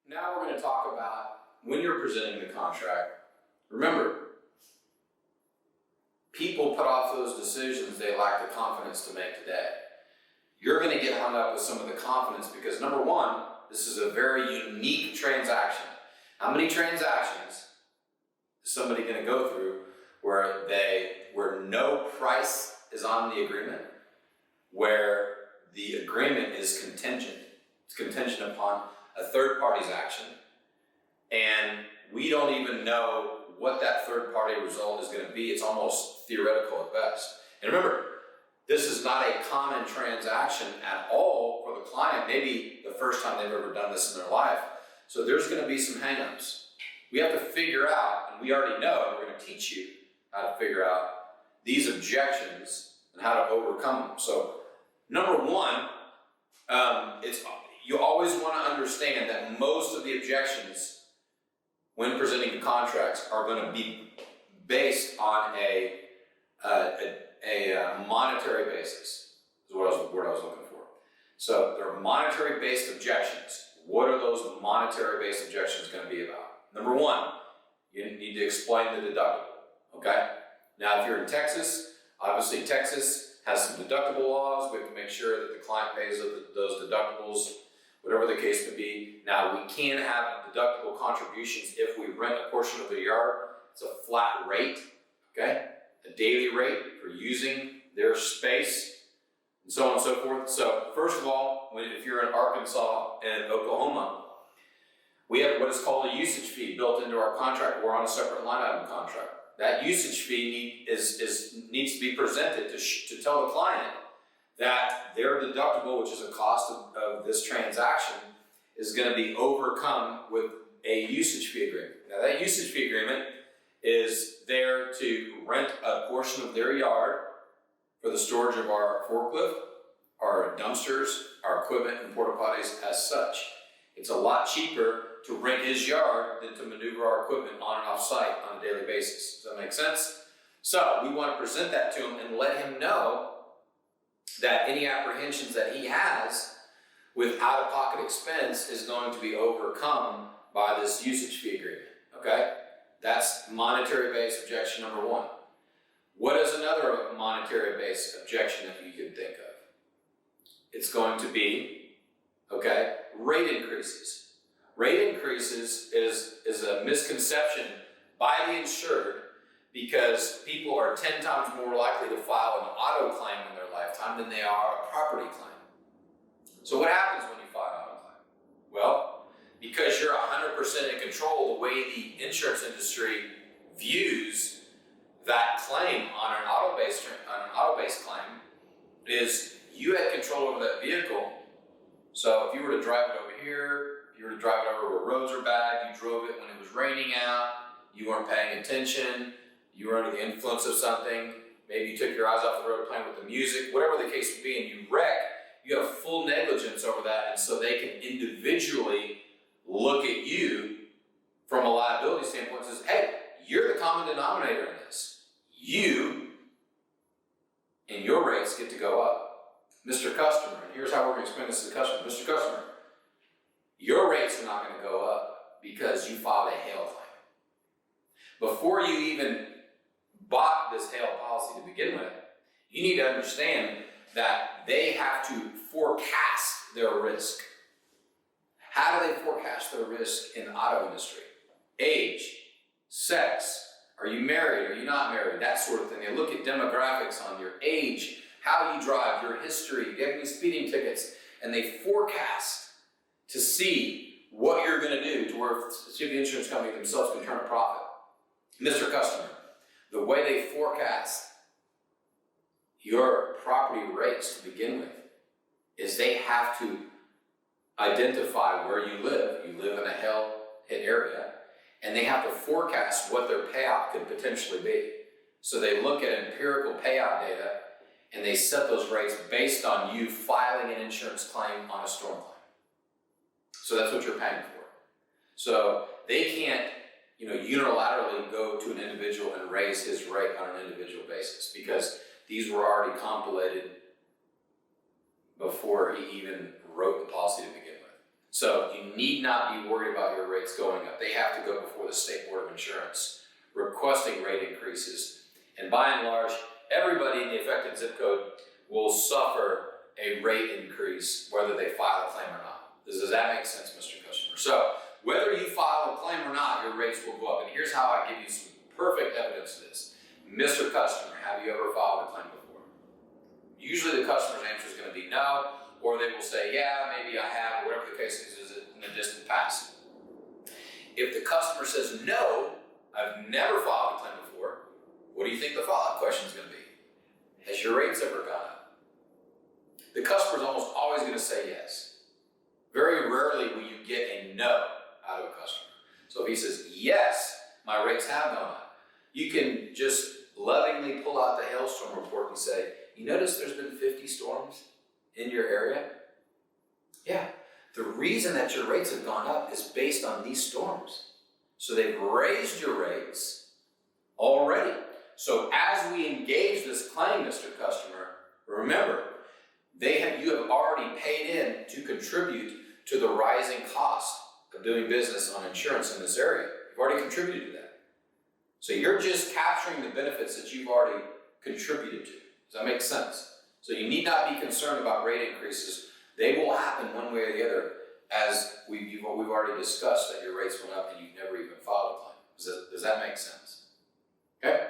Now we're going to talk about when you're presenting the contract. Remember, people put off those decisions they lack the confidence to make today. You're going to get hung up with some of the confidence because, number one, this is a very unique transaction. How many transactions is somebody going to go through where no price is on the agreement, where the agreement is contingent? It's contingent upon a third party's action, and we don't even know what that third party result is going to be. It's almost theoretical at best. And remember, this is not a common transaction at all for the client, maybe the first time they've ever done this in their life. So there's going to be some hang-ups. We have to figure out, and we already know, and we're going to teach you how to figure out these objections and how to overcome them. So number one, you always want to understand that most of the objections when presenting contracts are going to be based on a monetary basis, is what the word I was looking for. So there are monetary-based objections. What are those monetary-based objections going to be about? Number one, you need to explain the deductible, okay? Now, if you're in Texas, obviously Texas has some deductible laws. We have to make sure that the client pays those deductibles, whatever the case may be. Now, we can have deductible contributions if we rent a portion of the yard. It's a flat rate, okay? A daily rate for using their space, and so on and so forth. So, first of all, if you're in Arkansas and Oklahoma, we have what is called a usage fee built into our contract. We're on a separate line item contract. That usage fee needs to be presented to tell the client that their deductible, which is a cost of this transaction, is going to be overcome with a usage fee agreement. Now, that usage fee agreement is there to rent a portion of their yard for the storage of our forklift, our dumpsters, our equipment, and porta potties as such. It's a lot cheaper to rent his yard than to maneuver our equipment on and off site on a daily basis. Does that make sense? So we want to present that to him and let him know that any apprehensions that he has with out-of-pocket expense is going to be overcome by this usage fee agreement, okay? That's monetary-based objection number one. What is another monetary-based objection that you can think of? It's going to be, okay, rate increases. Rate increases is a misconception by the insured because people are 10 times more likely to file an auto claim in their lifetime than they are a property claim. So what happens when you file an auto claim? Well, because you're 100% in control, the way the insurance industry views that claim on an auto-based claim is you had control over that vehicle. So if you were to drive it over here, if you were to drive it over where roads are bad, you drove it when it was raining out, you weren't paying attention, you were under the influence of something, maybe you took your eyes off the road playing with the music, whatever the case may be, and you wreck, you have full negligence over that, and so they can individually look at you from a liability standpoint and says, hey, you're the common denominator in this. You and your rates get to go up. Mr. Customer, and here's how we're going to explain this to the customer. Mr. Customer, your rates are not going to go up because you filed a hail claim. Before you even bought this hail policy to begin with, you need to understand that they have to forecast their risk. How do they forecast their risk in the auto industry? Age, sex, are you married, are you not married, that sort of thing. They look at demographics on your age, how you drive, your history, do you have any speeding tickets, and they forecast to see what you're going to do to where the insurance company themselves can turn a profit. Mr. Customer, the way they forecast your property rates to begin with is they have to identify where you live. You live in a hail-hit area, and they have to forecast what their payout could potentially be. So they look at empirical payout data, and they set those rates based on you filing an insurance claim on a storm claim. So that's what you're paying for. So they can't, unilaterally go to an individual and raise his rate on an individual basis because these were already compilated before he even wrote the policy to begin with. So you need not be worried about your rates going up. They have to go before the State Board of Insurance requesting rate increases. And by and large, everybody in the affected zip code will suffer a rate increase whether they file a claim or not. Does that make sense, Mr. Customer? So whether you file a claim or not, your rates will go up. And here's how I give you some perfect evidence of this. Mr. Customer, have you ever filed a claim before? Usually the customer's answer is going to be no, or they will say, yeah, maybe I have, or whatever the case is in the distant past. If the customer says, no, I've never filed a claim before, what do you think the follow-up question is going to be? Has your rates ever gone up? The customer is almost always going to say yes. Very rarely will you get a no out of a customer. So if he says, yes, my rates have gone up, you can just lovingly pull out the hailstorm report and say, you notice there's been 50 storms in your area? Yeah. The reason that your rates have gone up is based on these storms. So they've raised your rates already. So as we engage this claim, Mr. Customer, remember, you have already paid in to contribute to the rising cost of doing business on insurance in this area. You've already contributed to that. So you're just capturing the benefits that you've already contributed to. Does that make sense? So you need not be concerned about rate increases. They will happen one way or the other, as we've already discussed that your rates went up and you've never even filed a claim. Does that make sense? Okay?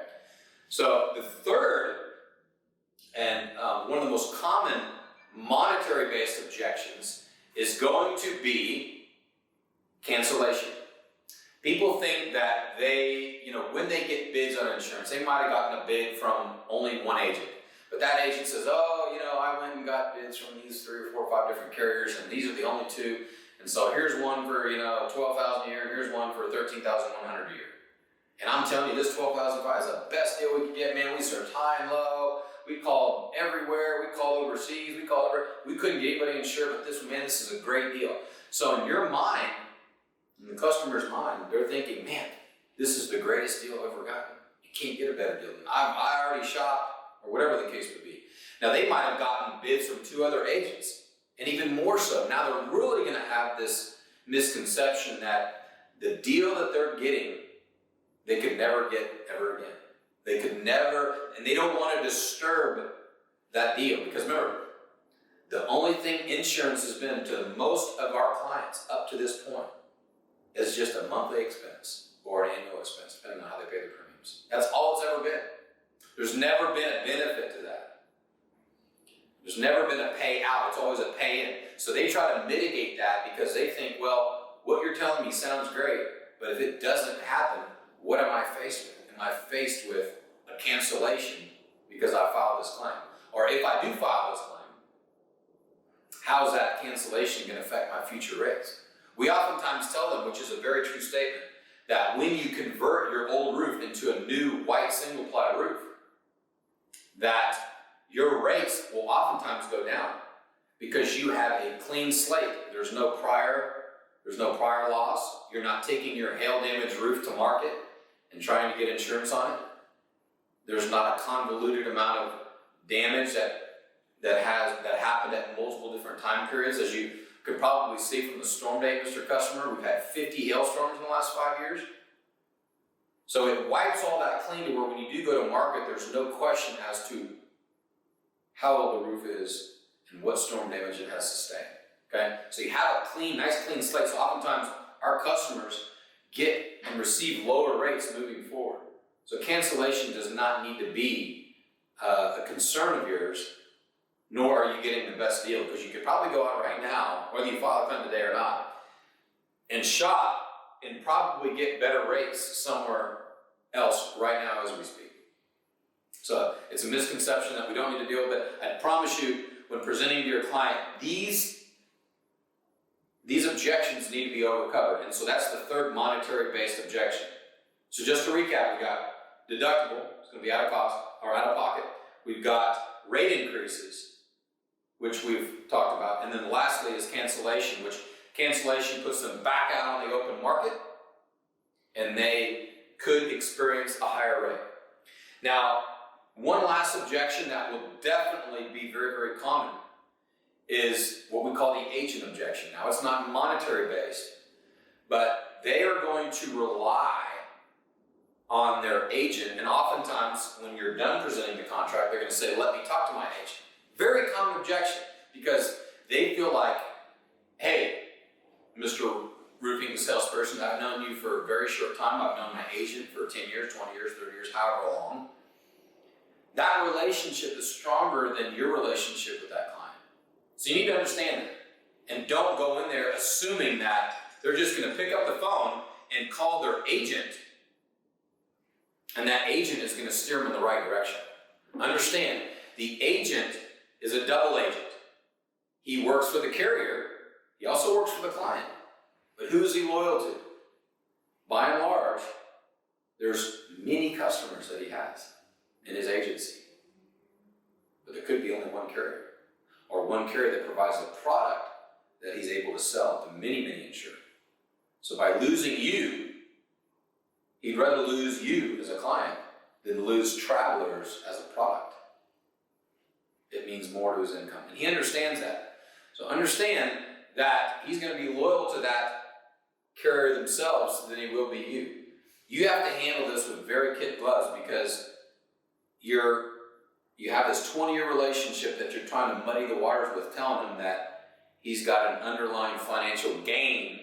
So the third, and one of the most common monetary-based objections is going to be cancellation. People think that when they get bids on insurance, they might have gotten a bid from only one agent. But that agent says, I went and got bids from these 3 or 4 or 5 different carriers, and these are the only 2. And so here's one for, $12,000 a year, and here's one for $13,100 a year. And I'm telling you, this $12,500 is the best deal we could get, man. We searched high and low. We called everywhere. We called overseas. We couldn't get anybody insured, but this is a great deal. So in your mind, in the customer's mind, they're thinking, man, this is the greatest deal I've ever gotten. You can't get a better deal than I already shopped, or whatever the case would be. Now, they might have gotten bids from 2 other agents, and even more so. Now, they're really going to have this misconception that the deal that they're getting, they could never get ever again. They could never, and they don't want to disturb that deal. Because remember, the only thing insurance has been to most of our clients up to this point is just a monthly expense or an annual expense, depending on how they pay their premiums. That's all it's ever been. There's never been a benefit to that. There's never been a payout. It's always a pay-in. So they try to mitigate that because they think, well, what you're telling me sounds great, but if it doesn't happen, what am I faced with? Am I faced with a cancellation because I filed this claim? Or if I do file this claim, how is that cancellation going to affect my future rates? We oftentimes tell them, which is a very true statement, that when you convert your old roof into a new white single-ply roof, that your rates will oftentimes go down because you have a clean slate. There's no prior loss. You're not taking your hail-damaged roof to market and trying to get insurance on it. There's not a convoluted amount of damage that happened at multiple different time periods. As you could probably see from the storm date, Mr. Customer, we've had 50 hailstorms in the last 5 years. So it wipes all that clean to where when you do go to market, there's no question as to how old the roof is and what storm damage it has sustained. Okay? So you have a nice clean slate. So oftentimes our customers get and receive lower rates moving forward. So cancellation does not need to be a concern of yours, nor are you getting the best deal, because you could probably go out right now, whether you file a claim today or not, and shop and probably get better rates somewhere else right now as we speak. So it's a misconception that we don't need to deal with it. I promise you, when presenting to your client, these objections need to be overcovered. And so that's the third monetary-based objection. So just to recap, we got deductible, it's going to be out of cost or out of pocket. We've got rate increases, which we've talked about. And then lastly is cancellation, which cancellation puts them back out on the open market, and they could experience a higher rate. Now, one last objection that will definitely be very, very common is what we call the agent objection. Now, it's not monetary based, but they are going to rely on their agent, and oftentimes when you're done presenting the contract, they're going to say, let me talk to my agent. Very common objection, because they feel like, hey, Mr. Roofing salesperson, I've known you for a very short time. I've known my agent for 10 years, 20 years, 30 years, however long. That relationship is stronger than your relationship with that client. So you need to understand that. And don't go in there assuming that they're just going to pick up the phone and call their agent, and that agent is going to steer them in the right direction. Understand, the agent is a double agent. He works for the carrier. He also works for the client. But who is he loyal to? By and large, there's many customers that he has in his agency. But there could be only one carrier, or one carrier that provides a product that he's able to sell to many, many insured. So by losing you, he'd rather lose you as a client than lose travelers as a product. It means more to his income. And he understands that. So understand that he's going to be loyal to that carrier themselves than he will be you. You have to handle this with very kid gloves, because you have this 20-year relationship that you're trying to muddy the waters with, telling him that he's got an underlying financial gain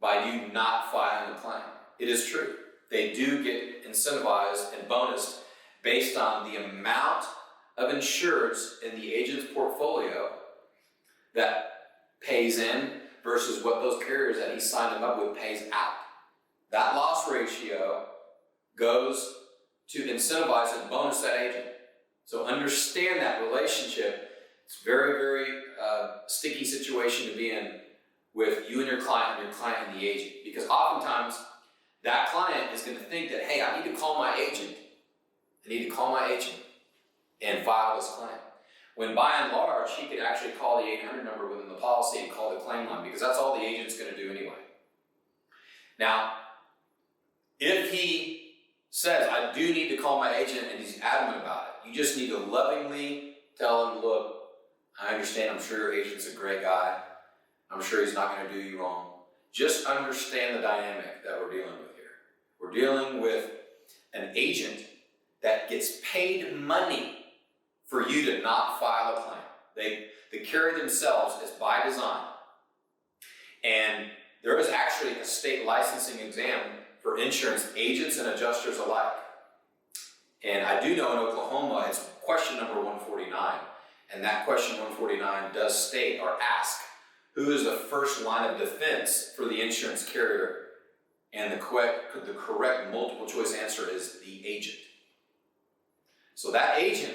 by you not filing a claim. It is true. They do get incentivized and bonused based on the amount of insureds in the agent's portfolio that pays in versus what those carriers that he signed them up with pays out. That loss ratio goes to incentivize and bonus that agent. So understand that relationship. It's a very, very sticky situation to be in with you and your client and the agent. Because oftentimes, that client is going to think that, hey, I need to call my agent. I need to call my agent and file this claim. When by and large, he could actually call the 800 number within the policy and call the claim line, because that's all the agent's going to do anyway. Now, if he says, I do need to call my agent, and he's adamant about it, you just need to lovingly tell him, look, I understand, I'm sure your agent's a great guy. I'm sure he's not going to do you wrong. Just understand the dynamic that we're dealing with here. We're dealing with an agent that gets paid money for you to not file a claim. The carrier themselves is by design. And there is actually a state licensing exam for insurance agents and adjusters alike. And I do know in Oklahoma, it's question number 149. And that question 149 does state or ask, who is the first line of defense for the insurance carrier? And the correct multiple choice answer is the agent. So that agent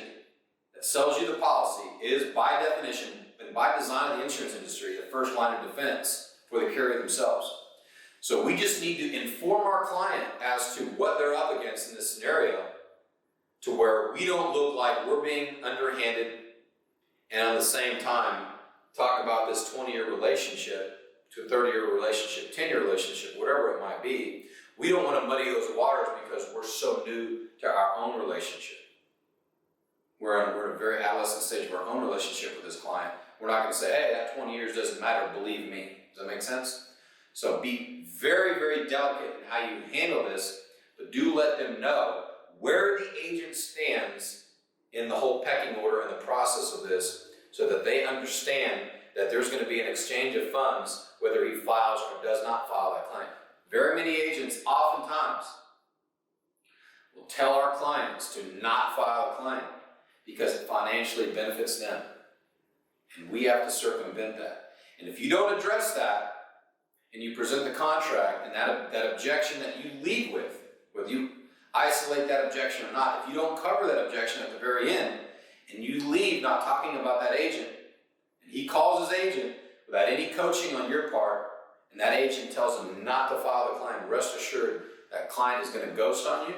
that sells you the policy is by definition and by design of the insurance industry the first line of defense for the carrier themselves. So we just need to inform our client as to what they're up against in this scenario, to where we don't look like we're being underhanded, and at the same time talk about this 20-year relationship to a 30-year relationship, 10-year relationship, whatever it might be. We don't want to muddy those waters because we're so new to our own relationship. We're in a very adolescent stage of our own relationship with this client. We're not going to say, hey, that 20 years doesn't matter, believe me. Does that make sense? So be very, very delicate in how you handle this, but do let them know where the agent stands in the whole pecking order and the process of this, so that they understand that there's going to be an exchange of funds whether he files or does not file that claim. Very many agents oftentimes will tell our clients to not file a claim because it financially benefits them. And we have to circumvent that. And if you don't address that, and you present the contract and that objection that you lead with, whether you isolate that objection or not, if you don't cover that objection at the very end, and you leave not talking about that agent, and he calls his agent without any coaching on your part, and that agent tells him not to file the claim, rest assured that client is going to ghost on you,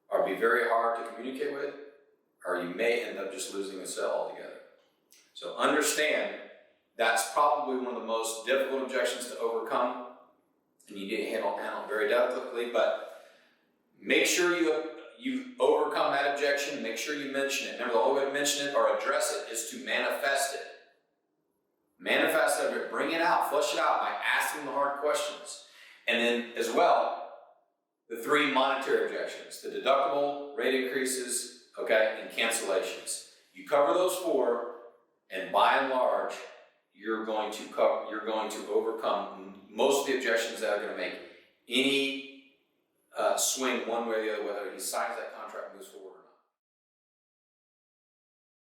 or be very hard to communicate with, or you may end up just losing the sale altogether. So understand that's probably one of the most difficult objections to overcome, and you need to handle it very delicately, but make sure you overcome that objection. Make sure you mention it. Remember, the only way to mention it or address it is to manifest it. Manifest evidence, bring it out, flesh it out by asking the hard questions. And then as well, the 3 monetary objections, the deductible, rate increases, okay, and cancellations. You cover those 4, and by and large, you're going to overcome most of the objections that are going to make any swing one way or the other, whether he signs that contract, moves forward.